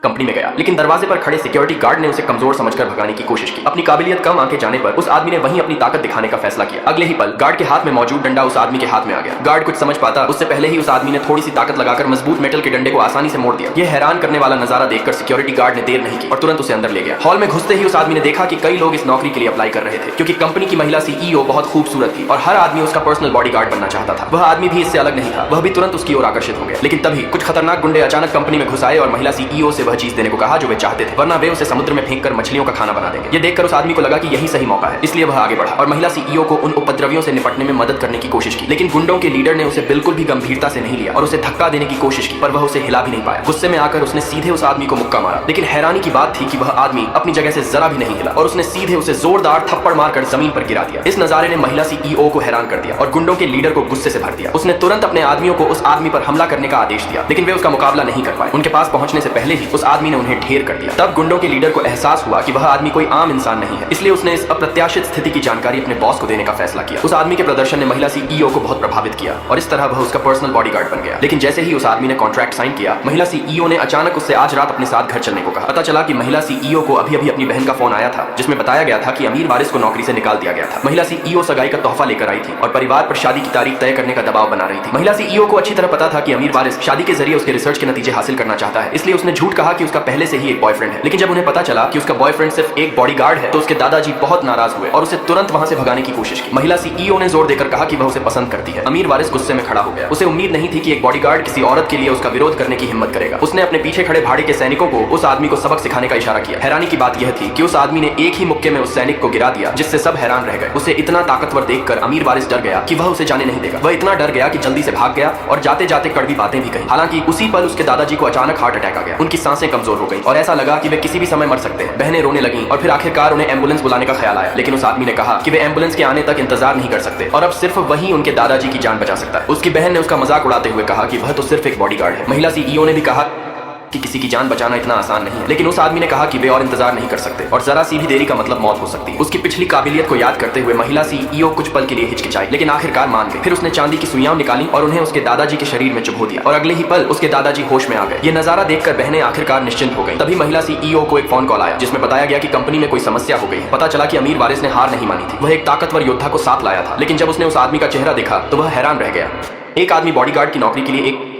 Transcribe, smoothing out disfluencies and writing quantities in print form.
Company में गया, लेकिन दरवाजे पर खड़े सिक्योरिटी गार्ड ने उसे कमजोर समझकर भगाने की कोशिश की। अपनी काबिलियत कम आंके जाने पर उस आदमी ने वहीं अपनी ताकत दिखाने का फैसला किया। अगले ही पल गार्ड के हाथ में मौजूद डंडा उस आदमी के हाथ में आ गया। गार्ड कुछ समझ पाता उससे पहले ही उस आदमी ने थोड़ी सी ताकत लगाकर मजबूत मेटल के डंडे को आसानी से मोड़ दिया। यह हैरान करने वाला नजारा देखकर सिक्योरिटी गार्ड ने देर नहीं की और तुरंत उसे अंदर ले गया। हॉल में घुसते ही उस आदमी ने देखा कि कई लोग इस नौकरी के लिए अप्लाई कर रहे थे, क्योंकि कंपनी की महिला सीईओ बहुत खूबसूरत थी और हर आदमी उसका पर्सनल बॉडीगार्ड बनना चाहता था। वह आदमी भी इससे अलग नहीं था, वह भी तुरंत उसकी ओर आकर्षित हो गया। लेकिन तभी कुछ खतरनाक गुंडे अचानक कंपनी में घुस आए और महिला सीईओ से वह चीज देने को कहा जो वे चाहते थे, वरना वे उसे समुद्र में फेंककर मछलियों का खाना बना देंगे। ये देखकर उस आदमी को लगा कि यही सही मौका है, इसलिए वह आगे बढ़ा और महिला सीईओ को उन उपद्रवियों से निपटने में मदद करने की कोशिश की। लेकिन गुंडों के लीडर ने उसे बिल्कुल भी गंभीरता से नहीं लिया और उसे धक्का देने की कोशिश की, पर वह उसे हिला भी नहीं पाया। गुस्से में आकर उसने सीधे उस आदमी को मुक्का मारा। लेकिन हैरानी की बात थी कि वह आदमी अपनी जगह से जरा भी नहीं हिला और उसने सीधे उसे जोरदार थप्पड़ मारकर जमीन पर गिरा दिया। इस नजारे ने महिला सीईओ को हैरान कर दिया और गुंडों के लीडर को गुस्से से भर दिया। उसने तुरंत अपने आदमियों को उस आदमी पर हमला करने का आदेश दिया, लेकिन वे उसका मुकाबला नहीं कर पाए। उनके पास पहुंचने से पहले ही उस आदमी ने उन्हें ढेर कर दिया। तब गुंडों के लीडर को एहसास हुआ कि वह आदमी कोई आम इंसान नहीं है, इसलिए उसने इस अप्रत्याशित स्थिति की जानकारी अपने बॉस को देने का फैसला किया। उस आदमी के प्रदर्शन ने महिला सीईओ को बहुत प्रभावित किया और इस तरह वह उसका पर्सनल बॉडीगार्ड बन गया। लेकिन जैसे ही उस आदमी ने कॉन्ट्रैक्ट साइन किया, महिला सीईओ ने अचानक उससे आज रात अपने साथ घर चलने को कहा। पता चला कि महिला सीईओ को अभी अभी अपनी बहन का फोन आया था, जिसमें बताया गया था कि अमीर वारिस को नौकरी से निकाल दिया गया था। महिला सीईओ सगाई का तोहफा लेकर आई थी और परिवार पर शादी की तारीख तय करने का दबाव बना रही थी। महिला सीईओ को अच्छी तरह पता था कि अमीर वारिस शादी के जरिए उसके रिसर्च के नतीजे हासिल करना चाहता है, इसलिए उसने झूठ कहा कि उसका पहले से ही एक बॉयफ्रेंड है। लेकिन जब उन्हें पता चला कि उसका बॉयफ्रेंड सिर्फ एक बॉडीगार्ड है, तो उसके दादाजी बहुत नाराज हुए और उसे तुरंत वहां से भगाने की कोशिश की। महिला सीईओ ने जोर देकर कहा कि वह उसे पसंद करती है। अमीर वारिस गुस्से में खड़ा हो गया। उसे उम्मीद नहीं थी कि एक बॉडीगार्ड किसी औरत के लिए उसका विरोध करने की हिम्मत करेगा। उसने अपने पीछे खड़े भाड़े के सैनिकों को उस आदमी को सबक सिखाने का इशारा किया। हैरानी की बात यह थी कि उस आदमी ने एक ही मुक्के में उस सैनिक को गिरा दिया, जिससे सब हैरान रह गए। उसे इतना ताकतवर देखकर अमीर वारिस डर गया कि वह उसे जाने नहीं देगा। वह इतना डर गया कि जल्दी से भाग गया और जाते जाते कड़वी बातें भी कही। हालांकि उसी पल उसके दादाजी को अचानक हार्ट अटैक आ गया। उनकी सांसें कमजोर हो गई और ऐसा लगा कि वे किसी भी समय मर सकते हैं। बहनें रोने लगीं और फिर आखिरकार उन्हें एम्बुलेंस बुलाने का ख्याल आया। लेकिन उस आदमी ने कहा कि वे एम्बुलेंस के आने तक इंतजार नहीं कर सकते और अब सिर्फ वही उनके दादाजी की जान बचा सकता है। उसकी बहन ने उसका मजाक उड़ाते हुए कहा कि वह तो सिर्फ एक बॉडीगार्ड है। महिला सीईओ ने भी कहा कि किसी की जान बचाना इतना आसान नहीं है, लेकिन उस आदमी ने कहा कि वे और इंतजार नहीं कर सकते और जरा सी भी देरी का मतलब मौत हो सकती है। उसकी पिछली काबिलियत को याद करते हुए महिला सीईओ कुछ पल के लिए हिचकिचाई, लेकिन आखिरकार मान गई। फिर उसने चांदी की सुइयां निकाली और उन्हें उसके दादाजी के शरीर में चुभो दिया और अगले ही पल उसके दादाजी होश में आ गए। ये नजारा देखकर बहनें आखिरकार निश्चिंत हो गई। तभी महिला सीईओ को एक फोन कॉल आया, जिसमें बताया गया कि कंपनी में कोई समस्या हो गई है। पता चला कि अमीर वारिस ने हार नहीं मानी थी। वह एक ताकतवर योद्धा को साथ लाया था, लेकिन जब उसने उस आदमी का चेहरा देखा तो वह हैरान रह गया। एक आदमी बॉडीगार्ड की नौकरी के लिए एक